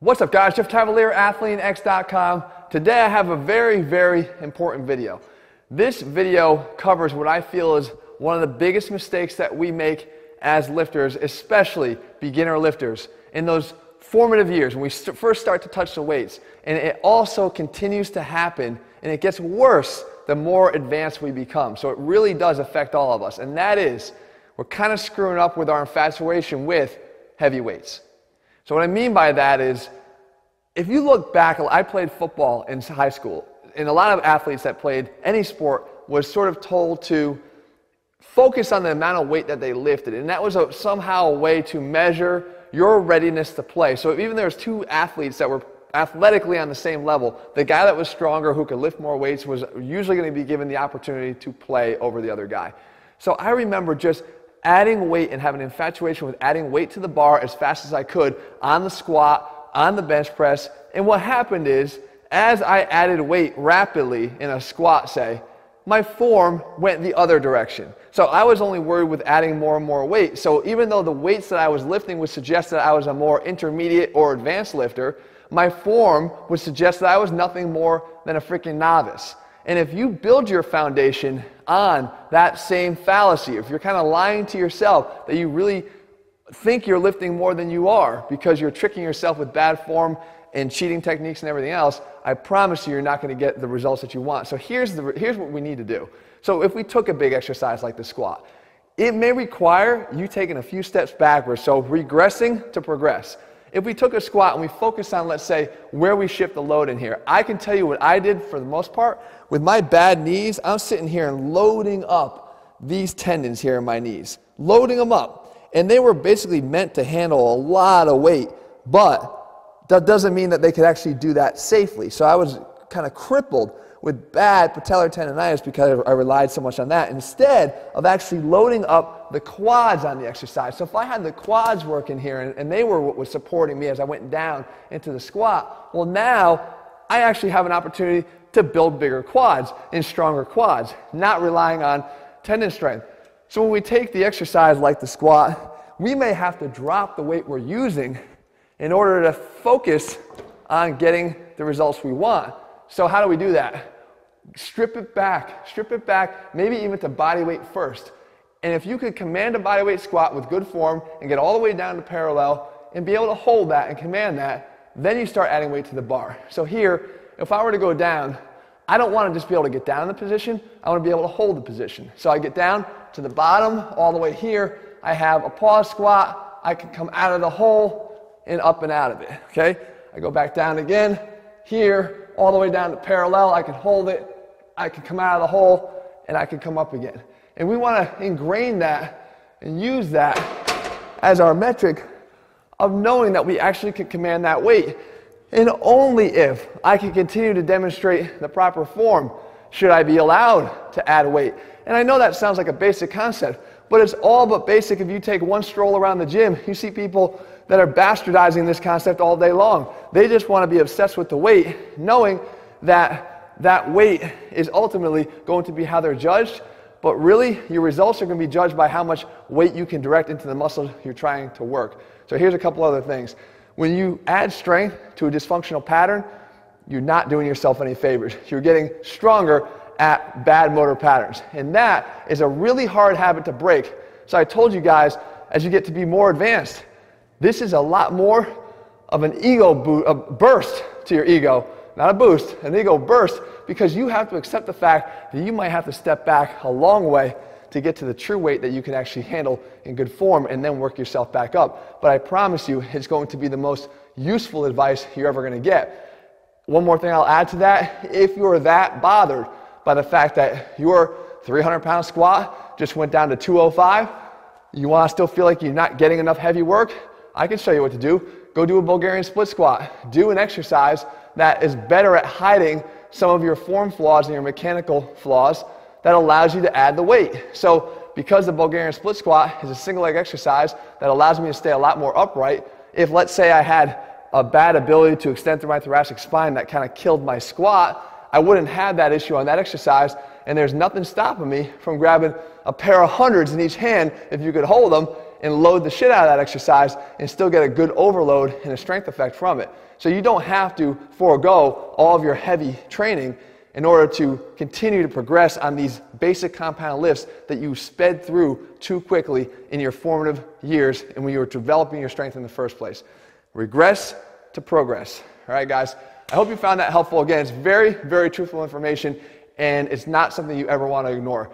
What's up guys, Jeff Cavalier, ATHLEAN-X.com. Today I have a very, very important video. This video covers what I feel is one of the biggest mistakes that we make as lifters, especially beginner lifters, in those formative years when we first start to touch the weights. And it also continues to happen, and it gets worse the more advanced we become. So it really does affect all of us, and that is we're kind of screwing up with our infatuation with heavy weights. So what I mean by that is, if you look back, I played football in high school, and a lot of athletes that played any sport was sort of told to focus on the amount of weight that they lifted, and that was somehow a way to measure your readiness to play. So even there was two athletes that were athletically on the same level, the guy that was stronger, who could lift more weights, was usually going to be given the opportunity to play over the other guy. So I remember just adding weight and having an infatuation with adding weight to the bar as fast as I could on the squat, on the bench press. And what happened is, as I added weight rapidly in a squat, say, my form went the other direction. So I was only worried with adding more and more weight. So even though the weights that I was lifting would suggest that I was a more intermediate or advanced lifter, my form would suggest that I was nothing more than a freaking novice. And if you build your foundation on that same fallacy, if you're kind of lying to yourself that you really think you're lifting more than you are because you're tricking yourself with bad form and cheating techniques and everything else, I promise you, you're not going to get the results that you want. So here's what we need to do. So if we took a big exercise like the squat, it may require you taking a few steps backwards, so regressing to progress. If we took a squat and we focus on, let's say, where we shift the load in here, I can tell you what I did for the most part. With my bad knees, I'm sitting here and loading up these tendons here in my knees, loading them up. And they were basically meant to handle a lot of weight, but that doesn't mean that they could actually do that safely. So I was kind of crippled with bad patellar tendonitis because I relied so much on that instead of actually loading up the quads on the exercise. So if I had the quads working here and they were what was supporting me as I went down into the squat, well, now I actually have an opportunity to build bigger quads and stronger quads, not relying on tendon strength. So when we take the exercise like the squat, we may have to drop the weight we're using in order to focus on getting the results we want. So how do we do that? Strip it back, maybe even to body weight first. And if you could command a body weight squat with good form and get all the way down to parallel and be able to hold that and command that, then you start adding weight to the bar. So here, if I were to go down, I don't want to just be able to get down in the position, I want to be able to hold the position. So I get down to the bottom, all the way here, I have a pause squat, I can come out of the hole and up and out of it, okay? I go back down again, here, all the way down to parallel, I can hold it, I can come out of the hole, and I can come up again. And we want to ingrain that and use that as our metric of knowing that we actually can command that weight. And only if I can continue to demonstrate the proper form should I be allowed to add weight. And I know that sounds like a basic concept, but it's all but basic. If you take one stroll around the gym, you see people that are bastardizing this concept all day long. They just want to be obsessed with the weight, knowing that that weight is ultimately going to be how they're judged, but really your results are going to be judged by how much weight you can direct into the muscle you're trying to work. So here's a couple other things. When you add strength to a dysfunctional pattern, you're not doing yourself any favors. You're getting stronger at bad motor patterns. And that is a really hard habit to break. So I told you guys, as you get to be more advanced, this is a lot more of an ego burst to your ego. Not a boost, an ego burst, because you have to accept the fact that you might have to step back a long way to get to the true weight that you can actually handle in good form and then work yourself back up. But I promise you, it's going to be the most useful advice you're ever going to get. One more thing I'll add to that, if you're that bothered by the fact that your 300-pound squat just went down to 205, you want to still feel like you're not getting enough heavy work, I can show you what to do. Go do a Bulgarian split squat. Do an exercise that is better at hiding some of your form flaws and your mechanical flaws that allows you to add the weight. So because the Bulgarian split squat is a single leg exercise that allows me to stay a lot more upright, if let's say I had a bad ability to extend through my thoracic spine that kind of killed my squat, I wouldn't have that issue on that exercise, and there's nothing stopping me from grabbing a pair of hundreds in each hand if you could hold them and load the shit out of that exercise and still get a good overload and a strength effect from it. So you don't have to forego all of your heavy training in order to continue to progress on these basic compound lifts that you sped through too quickly in your formative years and when you were developing your strength in the first place. Regress to progress. All right, guys, I hope you found that helpful. Again, it's very, very truthful information, and it's not something you ever want to ignore.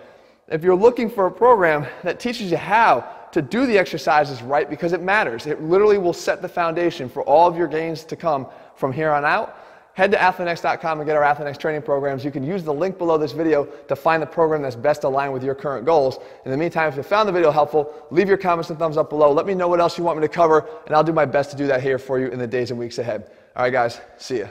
If you're looking for a program that teaches you how to do the exercises right, because it matters, it literally will set the foundation for all of your gains to come from here on out, head to ATHLEAN-X.com and get our ATHLEAN-X training programs. You can use the link below this video to find the program that's best aligned with your current goals. In the meantime, if you found the video helpful, leave your comments and thumbs up below. Let me know what else you want me to cover, and I'll do my best to do that here for you in the days and weeks ahead. All right, guys, see ya.